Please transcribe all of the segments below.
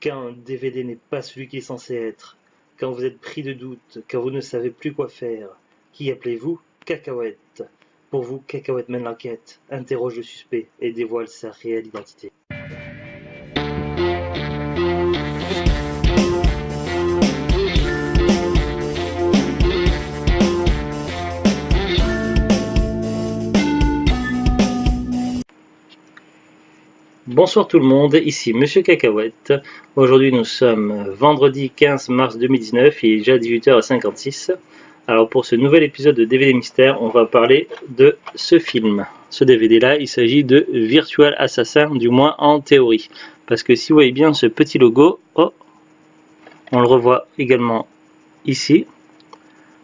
Quand un DVD n'est pas celui qu'il est censé être, quand vous êtes pris de doute, quand vous ne savez plus quoi faire, qui appelez-vous? Cacahuète. Pour vous, Cacahuète mène l'enquête, interroge le suspect et dévoile sa réelle identité. Bonsoir tout le monde, ici Monsieur Cacahuète. Aujourd'hui nous sommes vendredi 15 mars 2019, il est déjà 18h56. Alors pour ce nouvel épisode de DVD Mystère, on va parler de ce film. Ce DVD là, il s'agit de Virtual Assassin, du moins en théorie. Parce que si vous voyez bien ce petit logo, oh, on le revoit également ici,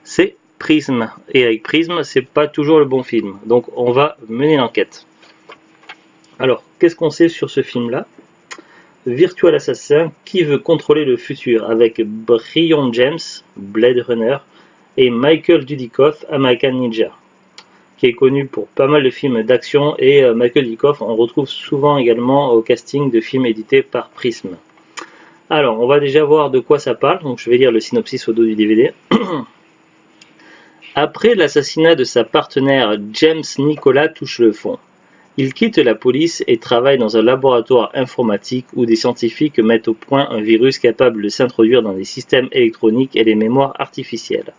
c'est Prism. Et avec Prism, c'est pas toujours le bon film. Donc on va mener l'enquête. Alors, qu'est-ce qu'on sait sur ce film-là? Virtual Assassin, qui veut contrôler le futur, avec Brion James, Blade Runner, et Michael Dudikoff, American Ninja, qui est connu pour pas mal de films d'action, et Michael Dudikoff, on retrouve souvent également au casting de films édités par Prism. Alors, on va déjà voir de quoi ça parle, donc je vais lire le synopsis au dos du DVD. Après l'assassinat de sa partenaire, James Nicolas touche le fond. Il quitte la police et travaille dans un laboratoire informatique où des scientifiques mettent au point un virus capable de s'introduire dans des systèmes électroniques et les mémoires artificielles.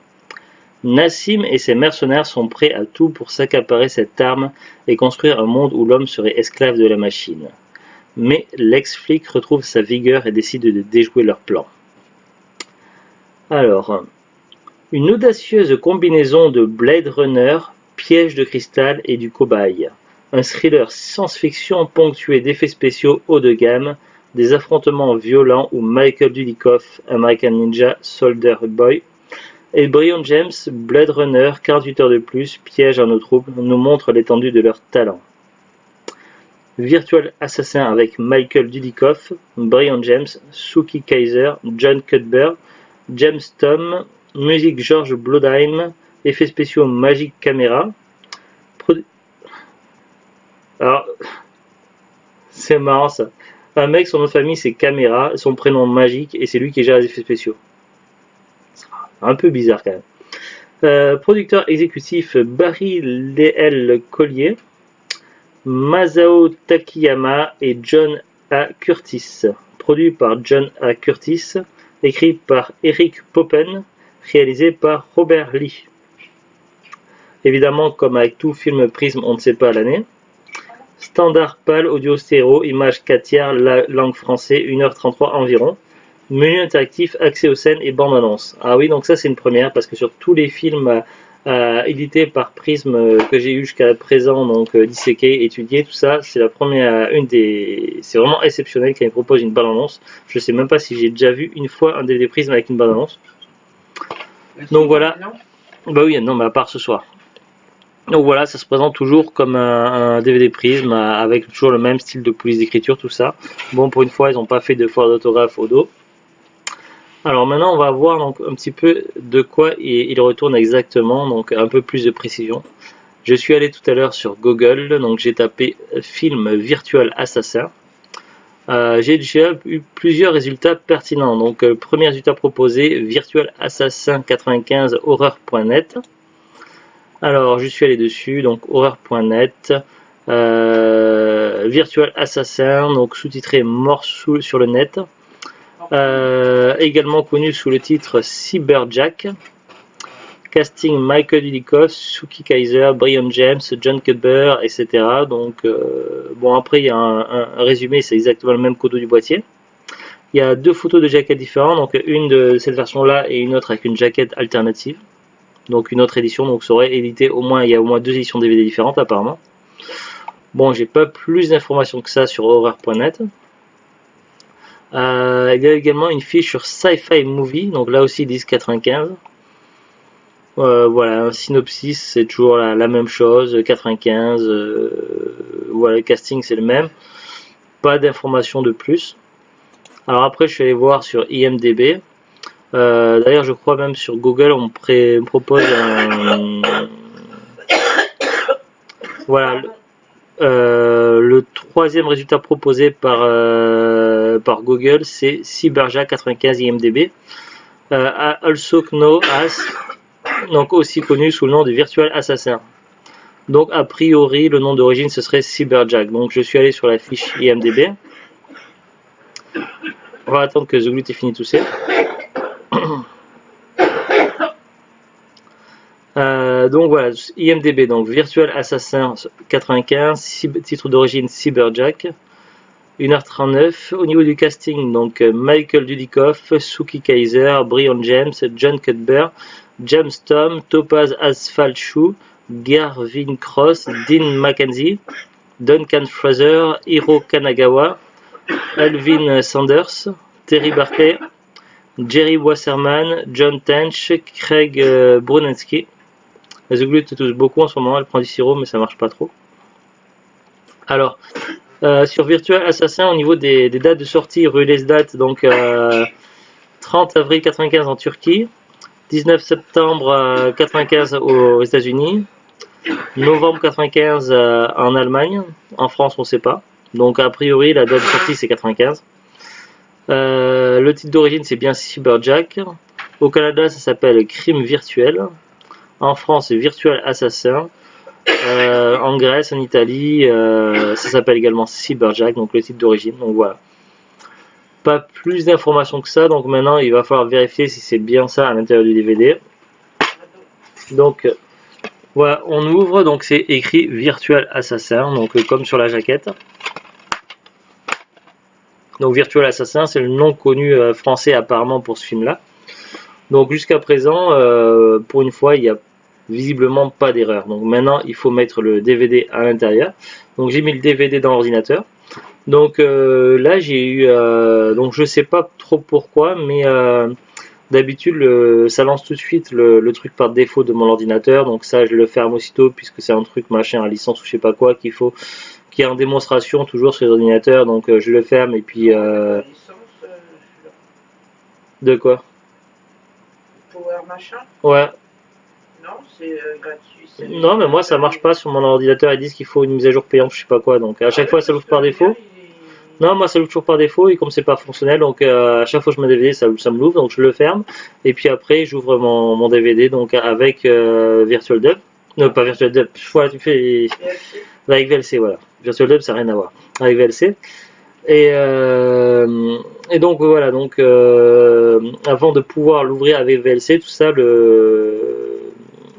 Nassim et ses mercenaires sont prêts à tout pour s'accaparer cette arme et construire un monde où l'homme serait esclave de la machine. Mais l'ex-flic retrouve sa vigueur et décide de déjouer leur plan. Alors, une audacieuse combinaison de Blade Runner, Piège de cristal et du cobaye. Un thriller science-fiction ponctué d'effets spéciaux haut de gamme, des affrontements violents où Michael Dudikoff, American Ninja, Soldier Boy, et Brion James, Blade Runner, 48 heures de plus, piège à nos troupes, nous montrent l'étendue de leur talent. Virtual Assassin avec Michael Dudikoff, Brion James, Suki Kaiser, John Cuthbert, James Tom, musique George Blodheim, effets spéciaux Magic Camera. Alors, c'est marrant ça. Un mec, son nom de famille c'est Camera, son prénom Magique, et c'est lui qui gère les effets spéciaux. Un peu bizarre quand même. Producteur exécutif Barry L. Collier, Masao Takiyama et John A. Curtis. Produit par John A. Curtis, écrit par Eric Poppen, réalisé par Robert Lee. Évidemment, comme avec tout film Prism, on ne sait pas l'année. Standard PAL, audio stéréo, image 4 tiers, langue français, 1h33 environ. Menu interactif, accès aux scènes et bande-annonce. Ah oui, donc ça c'est une première, parce que sur tous les films édités par Prism que j'ai eu jusqu'à présent, donc disséqués, étudiés, tout ça, c'est la première, c'est vraiment exceptionnel quand ils proposent une bande-annonce. Je sais même pas si j'ai déjà vu une fois un DVD Prism avec une bande-annonce. Donc voilà. Bah oui, non, mais à part ce soir. Donc voilà, ça se présente toujours comme un DVD Prism avec toujours le même style de police d'écriture, tout ça. Bon, pour une fois, ils n'ont pas fait de faute d'orthographe au dos. Alors maintenant, on va voir donc un petit peu de quoi il retourne exactement, donc un peu plus de précision. Je suis allé tout à l'heure sur Google, donc j'ai tapé film Virtual Assassin. J'ai déjà eu plusieurs résultats pertinents. Donc premier résultat proposé, Virtual Assassin 95 horreur.net. Alors, je suis allé dessus, donc horreur.net, Virtual Assassin, donc sous-titré Mort sur le net, également connu sous le titre Cyberjack, casting Michael Dudikoff, Suki Kaiser, Brion James, John Cuthbert, etc. Donc, bon, après, il y a un résumé, c'est exactement le même codeau du boîtier. Il y a deux photos de jaquettes différentes, donc une de cette version-là et une autre avec une jaquette alternative. Donc une autre édition, donc ça aurait édité au moins, il y a au moins deux éditions DVD différentes apparemment. Bon, j'ai pas plus d'informations que ça sur horror.net. Il y a également une fiche sur Sci-Fi Movie, donc là aussi ils disent 95. Voilà, un synopsis, c'est toujours la même chose, 95. Voilà, le casting c'est le même. Pas d'informations de plus. Alors après, je suis allé voir sur IMDb. D'ailleurs, je crois même sur Google, on me propose un... Voilà, le troisième résultat proposé par par Google, c'est Cyberjack95 IMDb. Also known as, donc aussi connu sous le nom de Virtual Assassin. Donc a priori le nom d'origine ce serait Cyberjack. Donc je suis allé sur la fiche IMDb. On va attendre que The Glut ait fini tout ça. Donc voilà, IMDb, donc Virtual Assassin 95, titre d'origine Cyberjack, 1h39. Au niveau du casting, donc Michael Dudikoff, Suki Kaiser, Brian James, John Cuthbert, James Tom, Topaz Asphalt Shoe, Garvin Cross, Dean McKenzie, Duncan Fraser, Hiro Kanagawa, Alvin Sanders, Terry Barclay, Jerry Wasserman, John Tench, Craig Brunensky. The Glut touche beaucoup en ce moment, elle prend du sirop mais ça marche pas trop. Alors, sur Virtual Assassin, au niveau des dates de sortie, release date, donc 30 avril 95 en Turquie, 19 septembre 95 aux États-Unis, novembre 95 en Allemagne, en France on sait pas. Donc a priori la date de sortie c'est 95. Le titre d'origine c'est bien Cyberjack. Au Canada ça s'appelle Crime Virtuel. En France c'est Virtual Assassin. En Grèce, en Italie, ça s'appelle également Cyberjack, donc le titre d'origine. Donc voilà. Pas plus d'informations que ça, donc maintenant il va falloir vérifier si c'est bien ça à l'intérieur du DVD. Donc voilà, on ouvre, donc c'est écrit Virtual Assassin, donc comme sur la jaquette. Donc Virtual Assassin, c'est le nom connu français apparemment pour ce film-là. Donc jusqu'à présent, pour une fois, il n'y a visiblement pas d'erreur. Donc maintenant, il faut mettre le DVD à l'intérieur. Donc j'ai mis le DVD dans l'ordinateur. Donc là, j'ai eu, donc je sais pas trop pourquoi, mais d'habitude, ça lance tout de suite le truc par défaut de mon ordinateur. Donc ça, je le ferme aussitôt puisque c'est un truc machin à licence ou je sais pas quoi qu'il faut, qui est en démonstration toujours sur les ordinateurs. Donc je le ferme et puis. De quoi? Power machin? Ouais. Non, c'est gratuit. Non, mais moi ça marche pas sur mon ordinateur. Ils disent qu'il faut une mise à jour payante, je sais pas quoi. Donc à chaque fois ça l'ouvre par défaut. Non, moi ça l'ouvre toujours par défaut et comme c'est pas fonctionnel, donc à chaque fois que je mets un DVD, ça me l'ouvre, donc je le ferme. Et puis après j'ouvre mon DVD donc avec Virtual Dub. Non, pas Virtual Dub. Voilà, tu fais avec VLC, voilà. Virtual Dub ça n'a rien à voir avec VLC. Et donc voilà, donc avant de pouvoir l'ouvrir avec VLC, tout ça,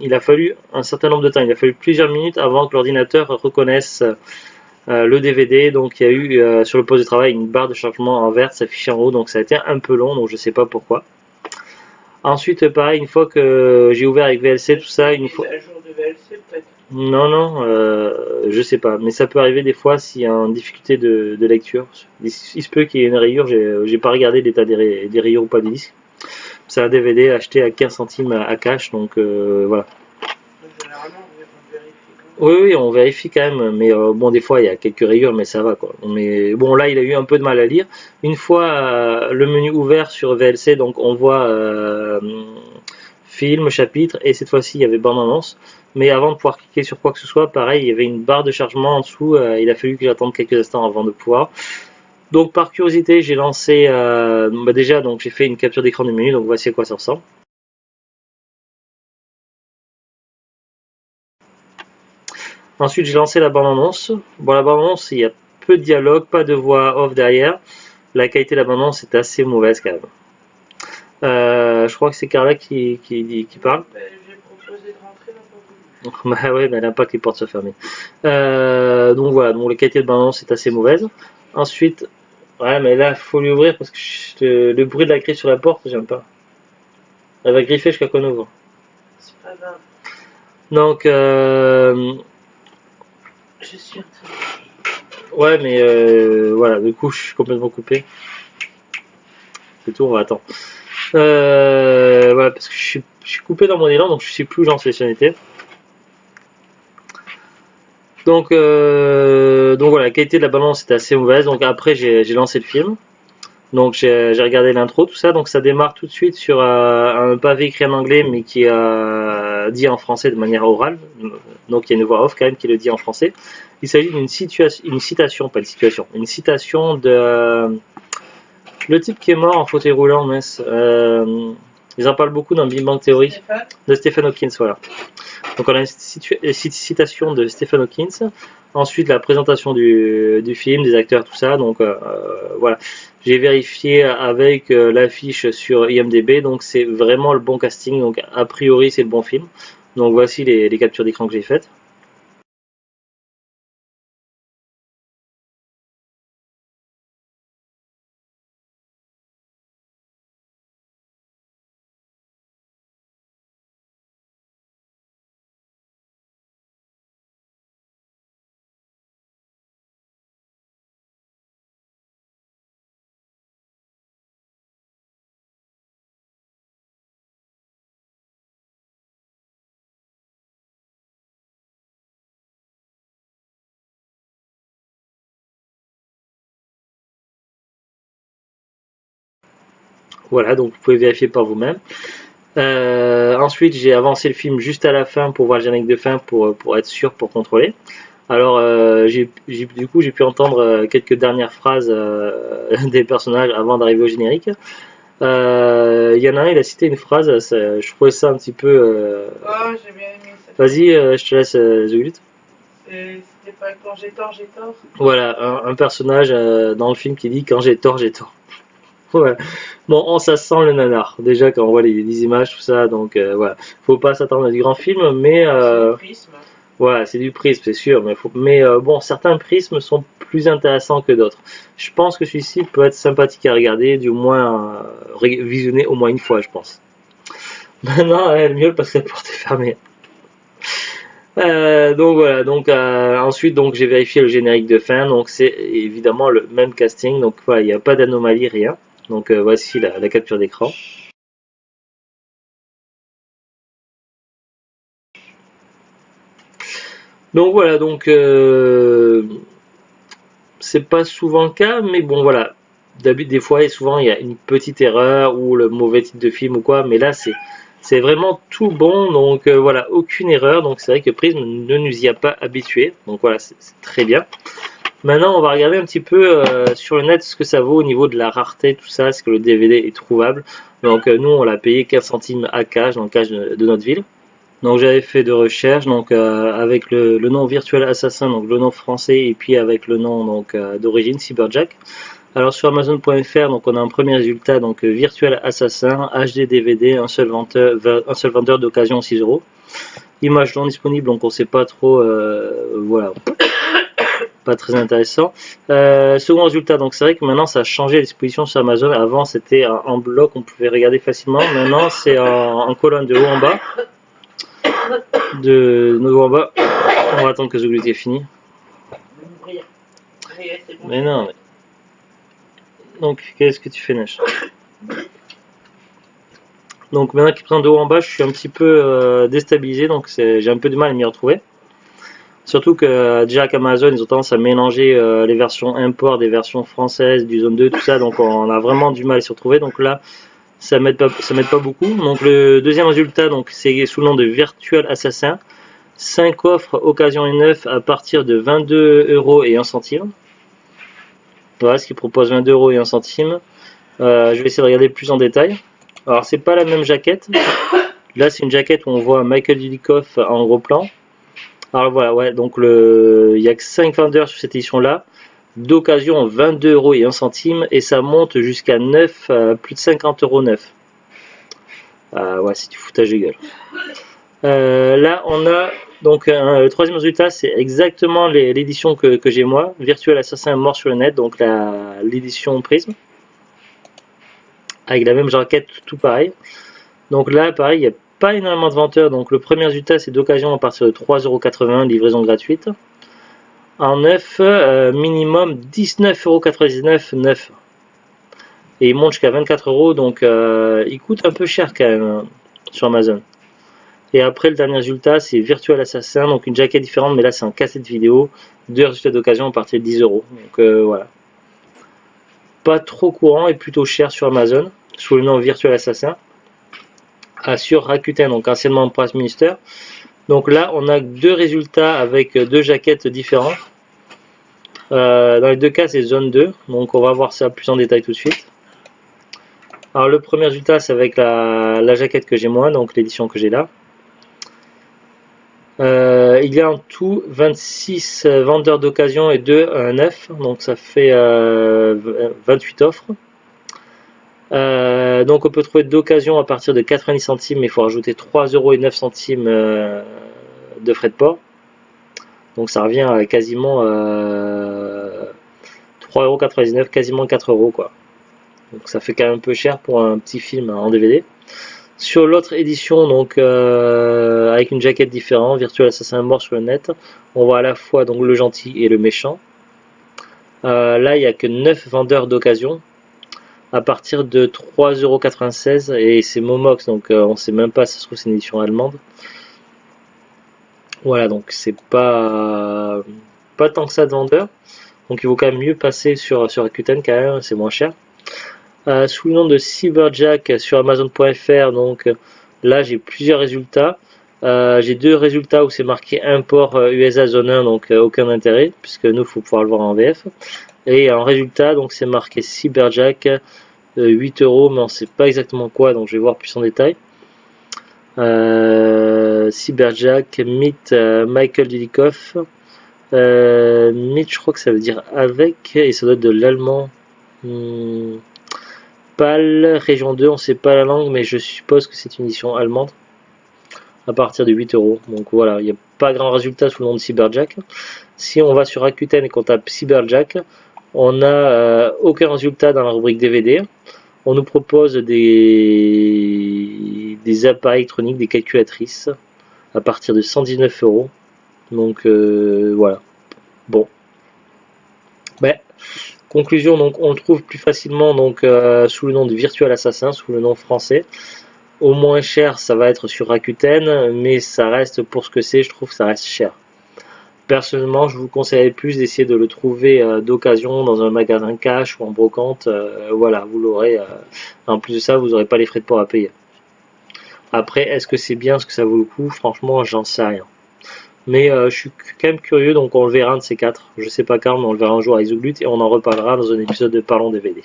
il a fallu un certain nombre de temps, il a fallu plusieurs minutes avant que l'ordinateur reconnaisse le DVD. Donc il y a eu sur le poste de travail une barre de chargement en vert s'affichait en haut, donc ça a été un peu long, donc je sais pas pourquoi. Ensuite pareil, une fois que j'ai ouvert avec VLC tout ça, une fois... Un jour de VLC peut-être? Non, je sais pas, mais ça peut arriver des fois s'il y a une difficulté de lecture. Il se peut qu'il y ait une rayure, j'ai pas regardé l'état des rayures ou pas des disques. C'est un DVD acheté à 15 centimes à cash, donc voilà. Généralement, on vérifie quand même. Oui, on vérifie quand même, mais bon, des fois il y a quelques rayures, mais ça va quoi. Mais bon, là il a eu un peu de mal à lire. Une fois le menu ouvert sur VLC, donc on voit film, chapitre, et cette fois-ci il y avait bande-annonce. Mais avant de pouvoir cliquer sur quoi que ce soit, pareil, il y avait une barre de chargement en dessous. Il a fallu que j'attende quelques instants avant de pouvoir. Donc par curiosité, j'ai lancé, déjà, donc j'ai fait une capture d'écran du menu. Donc voici à quoi ça ressemble. Ensuite, j'ai lancé la bande-annonce. Bon, la bande-annonce, il y a peu de dialogue, pas de voix off derrière. La qualité de la bande-annonce est assez mauvaise quand même. Je crois que c'est Carla qui parle. Bah ouais, mais elle n'a pas que les portes soient fermées. Donc voilà, donc la qualité de bande-annonce est assez mauvaise. Ensuite, ouais, mais là, il faut lui ouvrir parce que le bruit de la griffe sur la porte, j'aime pas. Elle va griffer jusqu'à qu'on ouvre. C'est pas grave. Donc, Je suis en train de... ouais, mais voilà, du coup, je suis complètement coupé. C'est tout, on va attendre. Voilà, parce que je suis coupé dans mon élan, donc je sais plus où j'en suis sélectionné. Donc voilà, la qualité de la balance était assez mauvaise. Donc après j'ai lancé le film. Donc j'ai regardé l'intro, tout ça. Donc ça démarre tout de suite sur un pavé écrit en anglais, mais qui est dit en français de manière orale. Donc il y a une voix off quand même qui le dit en français. Il s'agit d'une citation, pas une situation, une citation Le type qui est mort en fauteuil roulant, mince. Ils en parlent beaucoup dans Big Bang Theory. De Stephen Hawking, voilà. Donc on a une citation de Stephen Hawking. Ensuite la présentation du film, des acteurs, tout ça. Donc voilà. J'ai vérifié avec l'affiche sur IMDb. Donc c'est vraiment le bon casting. Donc a priori c'est le bon film. Donc voici les captures d'écran que j'ai faites. Voilà, donc vous pouvez vérifier par vous-même. Ensuite, j'ai avancé le film juste à la fin pour voir le générique de fin pour être sûr, pour contrôler. Alors, du coup, j'ai pu entendre quelques dernières phrases des personnages avant d'arriver au générique. Il y en a un, il a cité une phrase, je trouvais ça un petit peu... Oh, j'ai bien aimé ça. Vas-y, je te laisse, Zulut. C'était pas quand j'ai tort, j'ai tort. Voilà, un personnage dans le film qui dit quand j'ai tort, j'ai tort. Ouais. Bon, ça sent le nanar. Déjà, quand on voit les images, tout ça, donc voilà. Faut pas s'attendre à du grand film, mais C'est du prisme. voilà, c'est du prisme, c'est sûr. Mais bon, certains prismes sont plus intéressants que d'autres. Je pense que celui-ci peut être sympathique à regarder, du moins visionner au moins une fois, je pense. Maintenant, le mieux passerait pour te fermer. Donc voilà, donc ensuite donc j'ai vérifié le générique de fin, donc c'est évidemment le même casting, donc voilà, il n'y a pas d'anomalie, rien. Donc voici la capture d'écran. Donc voilà, donc c'est pas souvent le cas, mais bon voilà, d'habitude des fois et souvent il y a une petite erreur ou le mauvais titre de film ou quoi, mais là c'est vraiment tout bon, donc voilà, aucune erreur, donc c'est vrai que Prism ne nous y a pas habitués, donc voilà, c'est très bien. Maintenant, on va regarder un petit peu sur le net ce que ça vaut au niveau de la rareté, tout ça, est-ce que le DVD est trouvable. Donc nous, on l'a payé 15 centimes à Cage, dans le Cage de notre ville. Donc j'avais fait de recherche, donc avec le nom Virtual Assassin, donc le nom français, et puis avec le nom donc d'origine Cyberjack. Alors sur Amazon.fr, donc on a un premier résultat, donc Virtual Assassin, HD DVD, un seul vendeur d'occasion 6 €. Image non disponible, donc on sait pas trop, voilà. Pas très intéressant. Second résultat, donc c'est vrai que maintenant ça a changé l'exposition sur Amazon. Avant c'était en bloc, on pouvait regarder facilement. Maintenant c'est en colonne de haut en bas. De haut en bas. On va attendre que Zoglut est fini. Mais non. Mais... Donc qu'est-ce que tu fais, Neige? Donc maintenant qu'il présente de haut en bas, je suis un petit peu déstabilisé, donc j'ai un peu de mal à m'y retrouver. Surtout que déjà qu'Amazon, ils ont tendance à mélanger les versions import des versions françaises, du Zone 2, tout ça, donc on a vraiment du mal à s'y retrouver. Donc là, ça m'aide pas beaucoup. Donc le deuxième résultat, donc c'est sous le nom de Virtual Assassin. 5 offres occasion et neuf à partir de 22 € et 1 centime. Voilà ce qu'ils proposent, 22 € et 1 centime. Je vais essayer de regarder plus en détail. Alors c'est pas la même jaquette. Là c'est une jaquette où on voit Michael Dudikoff en gros plan. Alors voilà, ouais, donc il n'y a que 5 vendeurs sur cette édition là, d'occasion 22 € et 1 centime, et ça monte jusqu'à 9, plus de 50 € neuf. Ouais, c'est du foutage de gueule. Là on a donc le troisième résultat, c'est exactement l'édition que j'ai moi, Virtual Assassin mort sur le net, donc l'édition Prism, avec la même jaquette, tout pareil. Donc là pareil, il n'y a pas énormément de vendeurs, donc le premier résultat c'est d'occasion à partir de 3,80 €, livraison gratuite. En neuf, minimum 19,99 € neuf. Et il monte jusqu'à 24 €, donc il coûte un peu cher quand même sur Amazon. Et après le dernier résultat c'est Virtual Assassin, donc une jaquette différente, mais là c'est en cassette vidéo, deux résultats d'occasion à partir de 10 €. Donc voilà. Pas trop courant et plutôt cher sur Amazon, sous le nom Virtual Assassin. Sur Rakuten, donc anciennement Price Minister. Donc là on a deux résultats avec deux jaquettes différentes. Dans les deux cas c'est zone 2, donc on va voir ça plus en détail tout de suite. Alors le premier résultat c'est avec la jaquette que j'ai moi, donc l'édition que j'ai là. Il y a en tout 26 vendeurs d'occasion et 2 neufs, donc ça fait 28 offres. Donc on peut trouver d'occasion à partir de 90 centimes, mais il faut rajouter 3,09 € de frais de port. Donc ça revient à quasiment 3,99 €, quasiment 4 € quoi. Donc ça fait quand même un peu cher pour un petit film en DVD. Sur l'autre édition, donc avec une jaquette différente, Virtual Assassin mort sur le net, on voit à la fois donc le gentil et le méchant. Là il n'y a que 9 vendeurs d'occasion à partir de 3,96 € et c'est Momox, donc on sait même pas si ça se trouve c'est une édition allemande. Voilà, donc c'est pas tant que ça de vendeurs, donc il vaut quand même mieux passer sur Rakuten quand même, c'est moins cher. Sous le nom de Cyberjack sur Amazon.fr, donc là j'ai plusieurs résultats. J'ai 2 résultats où c'est marqué import USA zone 1, donc aucun intérêt puisque nous il faut pouvoir le voir en VF. Et en résultat donc c'est marqué Cyberjack 8 € mais on sait pas exactement quoi, donc je vais voir plus en détail. Cyberjack Meet Michael Dudikoff. Meet, je crois que ça veut dire avec et ça doit être de l'allemand. PAL, région 2, on sait pas la langue, mais je suppose que c'est une édition allemande à partir de 8 €. Donc voilà, il n'y a pas grand résultat sous le nom de Cyberjack. Si on va sur Rakuten et qu'on tape Cyberjack, on n'a aucun résultat dans la rubrique DVD. On nous propose des appareils électroniques, des calculatrices à partir de 119 €. Donc voilà. Bon. Ben, conclusion, donc on le trouve plus facilement donc sous le nom de Virtual Assassin, sous le nom français. Au moins cher, ça va être sur Rakuten, mais ça reste pour ce que c'est, je trouve que ça reste cher. Personnellement, je vous conseillerais plus d'essayer de le trouver d'occasion dans un magasin cash ou en brocante. Voilà, vous l'aurez. En plus de ça, vous n'aurez pas les frais de port à payer. Après, est-ce que c'est bien, est-ce que ça vaut le coup? Franchement, j'en sais rien. Mais je suis quand même curieux, donc on le verra un de ces 4. Je sais pas quand, mais on le verra un jour à Isoglut et on en reparlera dans un épisode de Parlons DVD.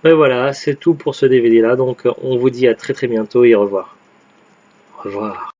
Mais voilà, c'est tout pour ce DVD là, donc on vous dit à très bientôt et au revoir. Au revoir.